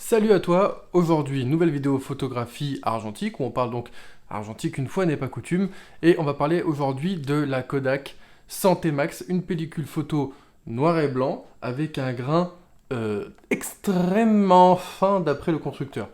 Salut à toi, aujourd'hui nouvelle vidéo photographie argentique où on parle donc argentique une fois n'est pas coutume et on va parler aujourd'hui de la Kodak 100T Max, une pellicule photo noir et blanc avec un grain extrêmement fin d'après le constructeur.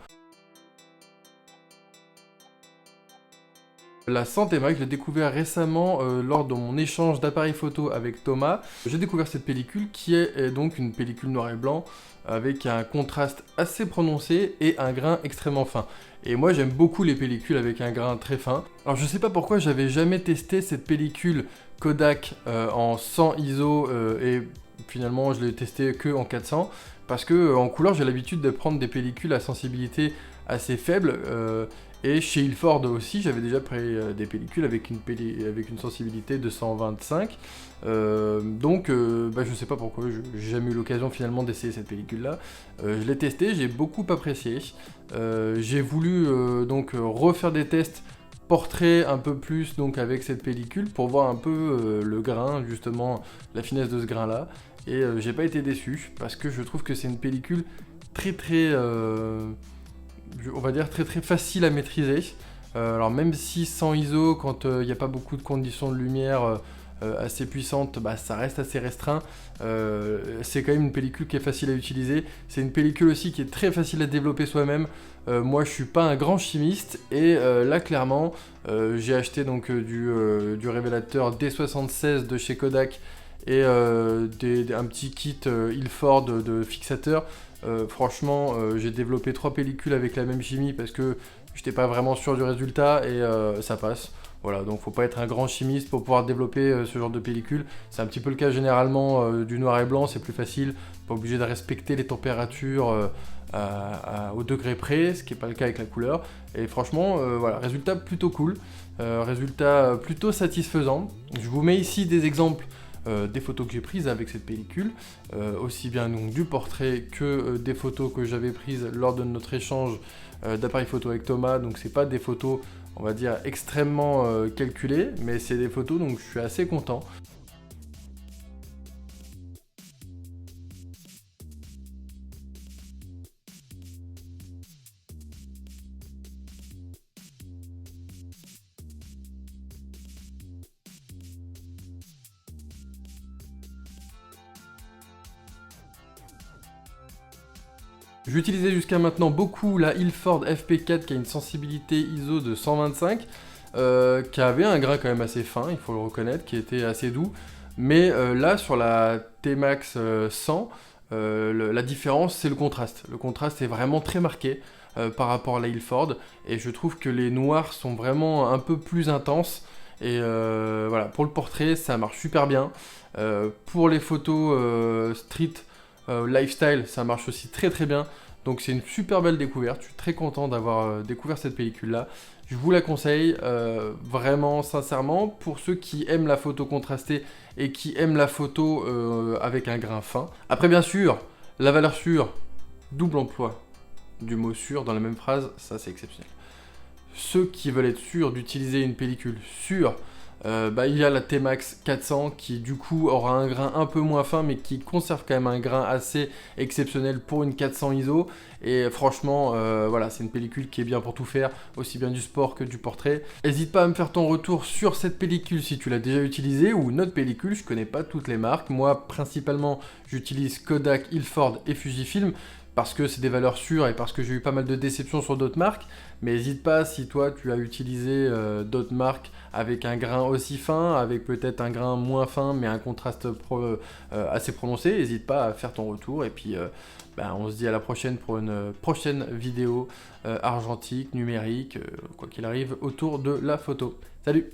La 100T Max, je l'ai découvert récemment lors de mon échange d'appareils photo avec Thomas. J'ai découvert cette pellicule qui est donc une pellicule noir et blanc avec un contraste assez prononcé et un grain extrêmement fin. Et moi j'aime beaucoup les pellicules avec un grain très fin. Alors je sais pas pourquoi j'avais jamais testé cette pellicule Kodak en 100 ISO et finalement je l'ai testé que en 400 parce que en couleur j'ai l'habitude de prendre des pellicules à sensibilité assez faible et chez Ilford aussi j'avais déjà pris des pellicules avec une sensibilité de 125 je sais pas pourquoi j'ai jamais eu l'occasion finalement d'essayer cette pellicule là. Je l'ai testé, j'ai beaucoup apprécié. J'ai voulu donc refaire des tests portrait un peu plus donc avec cette pellicule pour voir un peu le grain, justement la finesse de ce grain là, et j'ai pas été déçu parce que je trouve que c'est une pellicule très on va dire très facile à maîtriser. Alors même si sans ISO, quand il n'y a pas beaucoup de conditions de lumière assez puissantes, bah, ça reste assez restreint. C'est quand même une pellicule qui est facile à utiliser. C'est une pellicule aussi qui est très facile à développer soi-même. Moi je suis pas un grand chimiste et là clairement j'ai acheté donc du révélateur D76 de chez Kodak et un petit kit Ilford de fixateur. Franchement, j'ai développé 3 pellicules avec la même chimie parce que j'étais pas vraiment sûr du résultat et ça passe. Voilà, donc faut pas être un grand chimiste pour pouvoir développer ce genre de pellicule. C'est un petit peu le cas généralement du noir et blanc, c'est plus facile. Pas obligé de respecter les températures au degré près, ce qui n'est pas le cas avec la couleur. Et franchement, voilà, résultat plutôt cool, résultat plutôt satisfaisant. Je vous mets ici des exemples des photos que j'ai prises avec cette pellicule, aussi bien donc du portrait que des photos que j'avais prises lors de notre échange d'appareil photo avec Thomas. Donc c'est pas des photos, on va dire, extrêmement calculées, mais c'est des photos donc je suis assez content. J'utilisais jusqu'à maintenant beaucoup la Ilford FP4 qui a une sensibilité ISO de 125, qui avait un grain quand même assez fin, il faut le reconnaître, qui était assez doux. Mais là, sur la T-Max 100, la différence, c'est le contraste. Le contraste est vraiment très marqué par rapport à la Ilford, et je trouve que les noirs sont vraiment un peu plus intenses. Et voilà, pour le portrait, ça marche super bien. Pour les photos street, lifestyle, ça marche aussi très bien. Donc c'est une super belle découverte. Je suis très content d'avoir découvert cette pellicule là. Je vous la conseille vraiment sincèrement pour ceux qui aiment la photo contrastée et qui aiment la photo avec un grain fin. Après bien sûr, la valeur sûre, double emploi du mot sûr dans la même phrase, ça c'est exceptionnel. Ceux qui veulent être sûrs d'utiliser une pellicule sûre, il y a la T-Max 400 qui du coup aura un grain un peu moins fin mais qui conserve quand même un grain assez exceptionnel pour une 400 ISO. Et franchement voilà, c'est une pellicule qui est bien pour tout faire, aussi bien du sport que du portrait. N'hésite pas à me faire ton retour sur cette pellicule si tu l'as déjà utilisée ou une autre pellicule. Je connais pas toutes les marques, moi principalement j'utilise Kodak, Ilford et Fujifilm parce que c'est des valeurs sûres et parce que j'ai eu pas mal de déceptions sur d'autres marques. Mais n'hésite pas si toi tu as utilisé d'autres marques avec un grain aussi fin, avec peut-être un grain moins fin mais un contraste assez prononcé, n'hésite pas à faire ton retour et puis on se dit à la prochaine pour une prochaine vidéo argentique, numérique, quoi qu'il arrive autour de la photo. Salut!